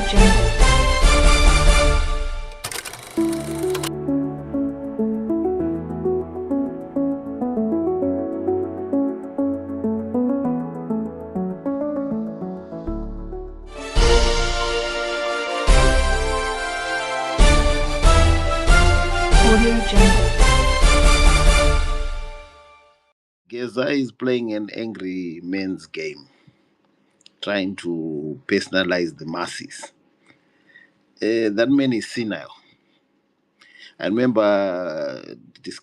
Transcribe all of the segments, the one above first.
Jungle. Audio Jungle. Geza is playing an angry man's game, trying to personalize the masses. That man is senile. I remember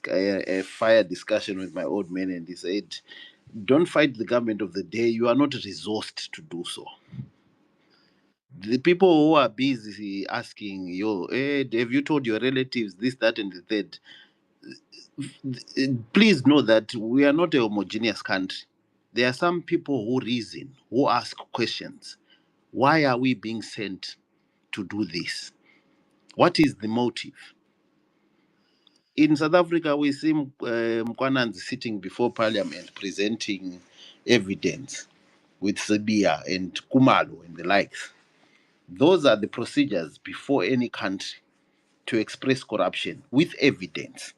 a fire discussion with my old man, and he said, "Don't fight the government of the day. You are not resourced to do so." The people who are busy asking you, hey, have you told your relatives this, that, and the third? Please know that we are not a homogeneous country. There are some people who reason, who ask questions. Why are we being sent to do this? What is the motive? In South Africa, we see Mkwananzi sitting before parliament presenting evidence with Sebia and Kumalo and the likes. Those are the procedures before any country to express corruption with evidence.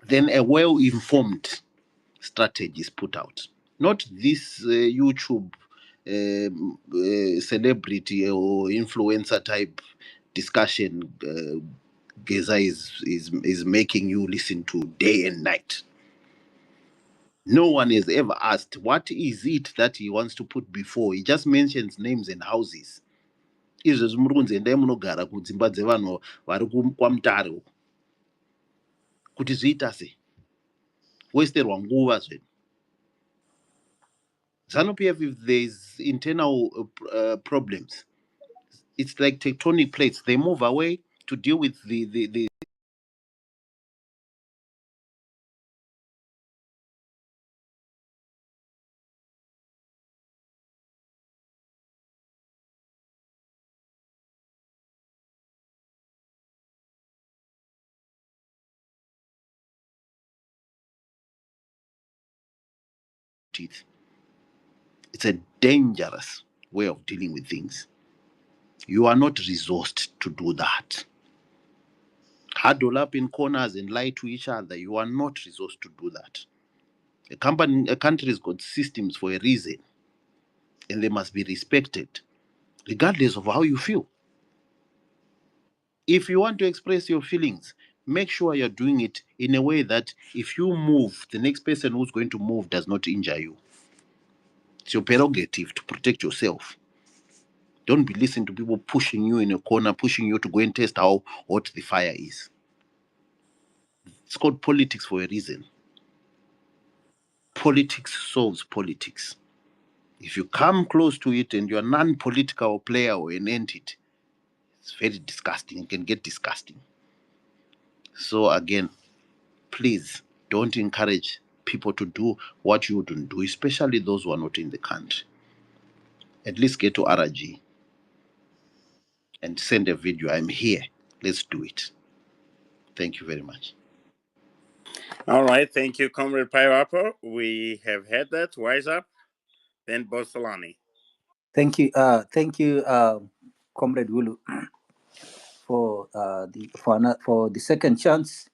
Then a well-informed strategy is put out. Not this YouTube celebrity or influencer type discussion Geza is making you listen to day and night. No one has ever asked what is it that he wants to put before. He just mentions names and houses. Izvo zvimuri kunzi endai munogara kudzimba dzevanhu vari kwamutare uko kuti zviita sei westerwa nguva zvenyu. ZANU-PF, if there's internal problems, it's like tectonic plates. They move away to deal with the teeth. It's a dangerous way of dealing with things. You are not resourced to do that. Huddle up in corners and lie to each other. You are not resourced to do that. A country has got systems for a reason, and they must be respected, regardless of how you feel. If you want to express your feelings, make sure you're doing it in a way that if you move, the next person who's going to move does not injure you. It's your prerogative to protect yourself. Don't be listening to people pushing you in a corner, pushing you to go and test how hot the fire is. It's called politics for a reason. Politics solves politics. If you come close to it and you're a non-political player or an entity, it's very disgusting. It can get disgusting. So again, please don't encourage people to do what you wouldn't do, especially those who are not in the country. At least get to RG and send a video. I'm here. Let's do it. Thank you very much. All right. Thank you, Comrade Paiwapo. We have had that. Wise up. Then Bosolani. Thank you, Comrade Wulu, for the second chance.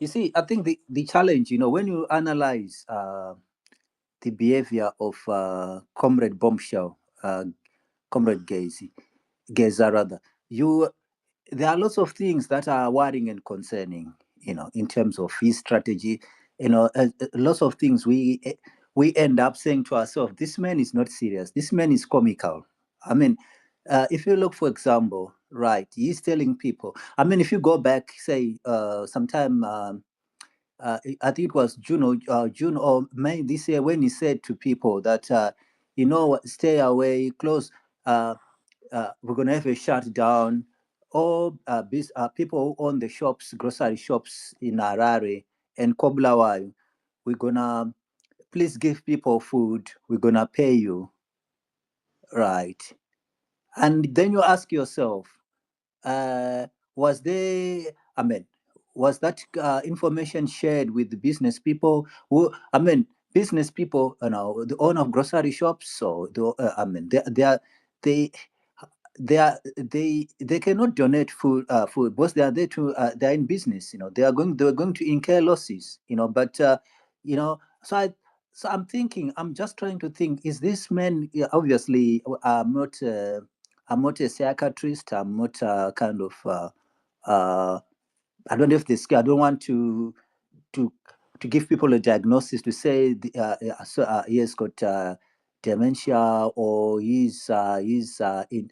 You see, I think the challenge, when you analyze the behavior of Comrade Bombshell, Comrade Geza rather, there are lots of things that are worrying and concerning, in terms of his strategy. Lots of things we end up saying to ourselves, this man is not serious. This man is comical. I mean, if you look, for example, right, he's telling people, I mean, if you go back, say, sometime, I think it was June or May this year, when he said to people that, stay away, close, we're going to have a shutdown. All people who own the shops, grocery shops in Harare and Kobulawayo, we're going to please give people food. We're going to pay you. Right. And then you ask yourself, was that information shared with the business people who, business people, the owner of grocery shops. So I mean, they they cannot donate food because they are there to they are in business. They are going to incur losses. But so I'm thinking, I'm just trying to think, is this man, yeah, obviously I'm not a psychiatrist, I'm not kind of I don't know if this I don't want to to give people a diagnosis to say he has got dementia, or he's in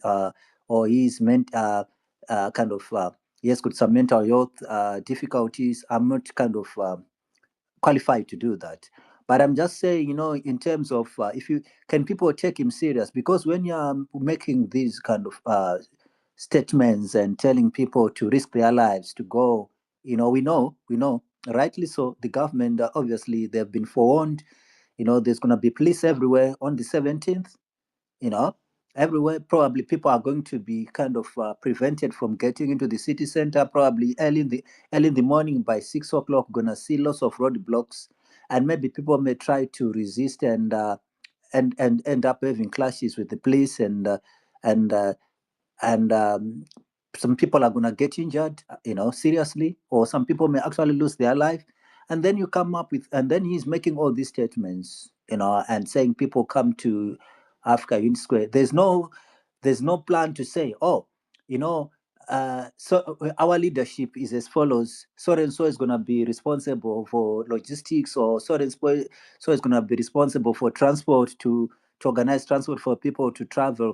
or he's meant kind of he has got some mental health difficulties. I'm not kind of qualified to do that. But I'm just saying, in terms of if you can people take him serious, because when you're making these kind of statements and telling people to risk their lives to go, we know, rightly so, the government obviously they've been forewarned. There's going to be police everywhere on the 17th. you know Everywhere. Probably people are going to be kind of prevented from getting into the city center, probably early in the morning. By 6 o'clock, gonna see lots of roadblocks, and maybe people may try to resist and end up having clashes with the police, and and some people are going to get injured, seriously, or some people may actually lose their life. And then you come up with, and then he's making all these statements, and saying people come to Africa Unity Square. There's no plan to say, oh, you know, so our leadership is as follows. So and so is going to be responsible for logistics, or so is going to be responsible for transport to organize transport for people to travel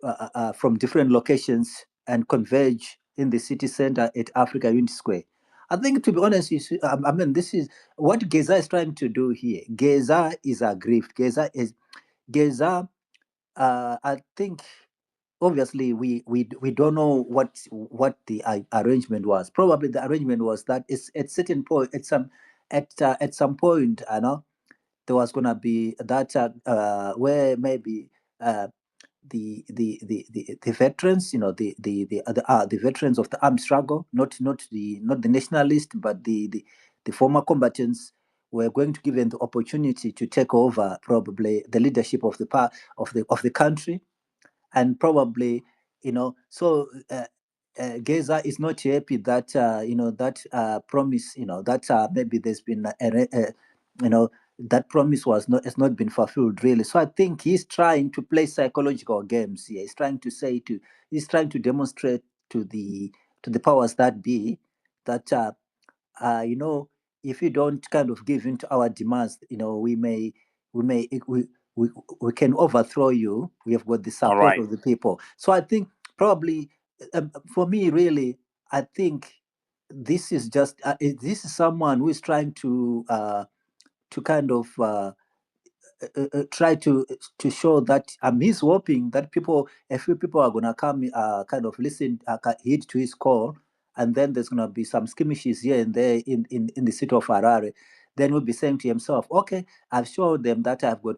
uh, from different locations and converge in the city center at Africa Unity Square. I think, to be honest, I mean, this is what Geza is trying to do here. Geza is aggrieved. Geza. I think obviously we don't know what the arrangement was. Probably the arrangement was that it's at certain point, at some point, I know there was gonna be that where maybe uh, the veterans, the veterans of the armed struggle, not the nationalists, but the former combatants, were going to give them the opportunity to take over probably the leadership of the country. And probably, so Geza is not happy that that promise, that maybe there's been you know that promise has not been fulfilled, really. So I think he's trying to play psychological games here. He's trying to demonstrate to the powers that be that uh, you know, if you don't kind of give in to our demands, we may, we can overthrow you. We have got the All support right. of the people. So I think probably, for me, really, I think this is someone who is trying to kind of try to show that he's hoping that a few people are gonna come, kind of listen, heed to his call, and then there's gonna be some skirmishes here and there in the city of Harare. Then we'll be saying to himself, okay, I've showed them that I've got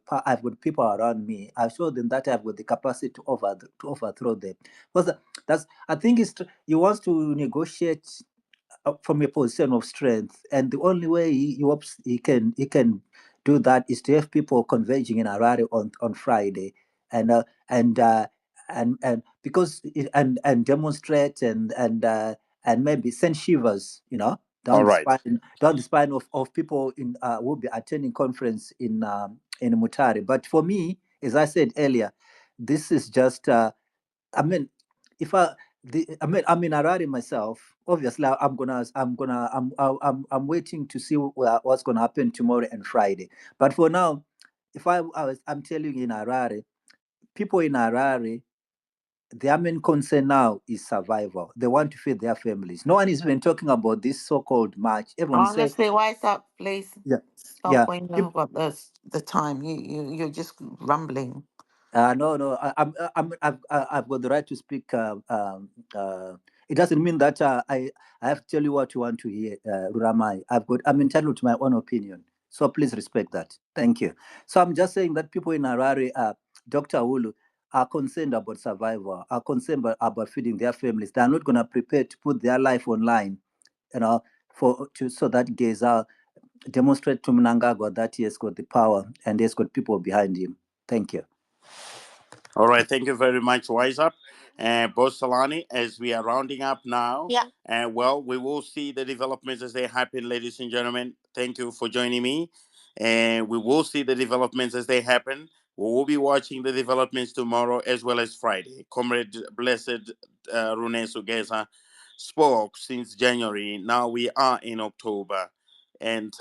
people around me. I've showed them that I've got the capacity to overthrow them. Because that's I think he wants to negotiate from a position of strength, and the only way he hopes he can do that is to have people converging in Harare on Friday, and because and demonstrate and maybe send shivers, All right. down the spine of people who will be attending conference in Mutare. But for me, as I said earlier, this is just I mean, if I'm in Harare myself. Obviously, I'm waiting to see what's gonna happen tomorrow and Friday. But for now, if I'm telling you, in Harare, people in Harare, their main concern now is survival. They want to feed their families. No one is even talking about this so-called march. Everyone is saying, Honestly, why is that? Please yeah, stop yeah. when you've got the time. You're just rumbling. No, no. I've got the right to speak. It doesn't mean that I have to tell you what you want to hear, Ruramai. I'm entitled to my own opinion. So please respect that. Thank you. So I'm just saying that people in Harare, Dr. Ulu, are concerned about survival, are concerned about feeding their families. They are not going to prepare to put their life online, you know, so that Geza demonstrate to Mnangagwa that he has got the power and he has got people behind him. Thank you. All right, thank you very much, Wise Up. And Boss Salani, as we are rounding up now, and well, we will see the developments as they happen, ladies and gentlemen. Thank you for joining me. And we will see the developments as they happen. We will be watching the developments tomorrow as well as Friday. Comrade Blessed Rune Sugeza spoke since January. Now we are in October. And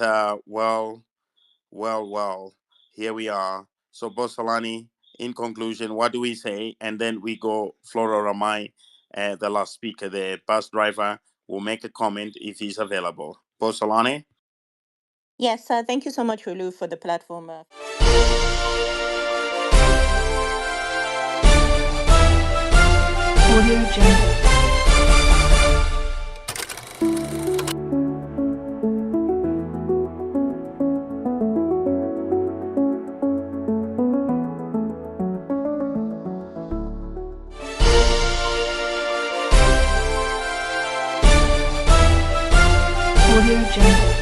well, here we are. So, Boss Salani, in conclusion, what do we say? And then we go Flora Ramai, the last speaker, the bus driver, will make a comment if he's available. Boss Salani? Yes, thank you so much, Rulu, for the platform. Audio Jungle. Audio Jungle.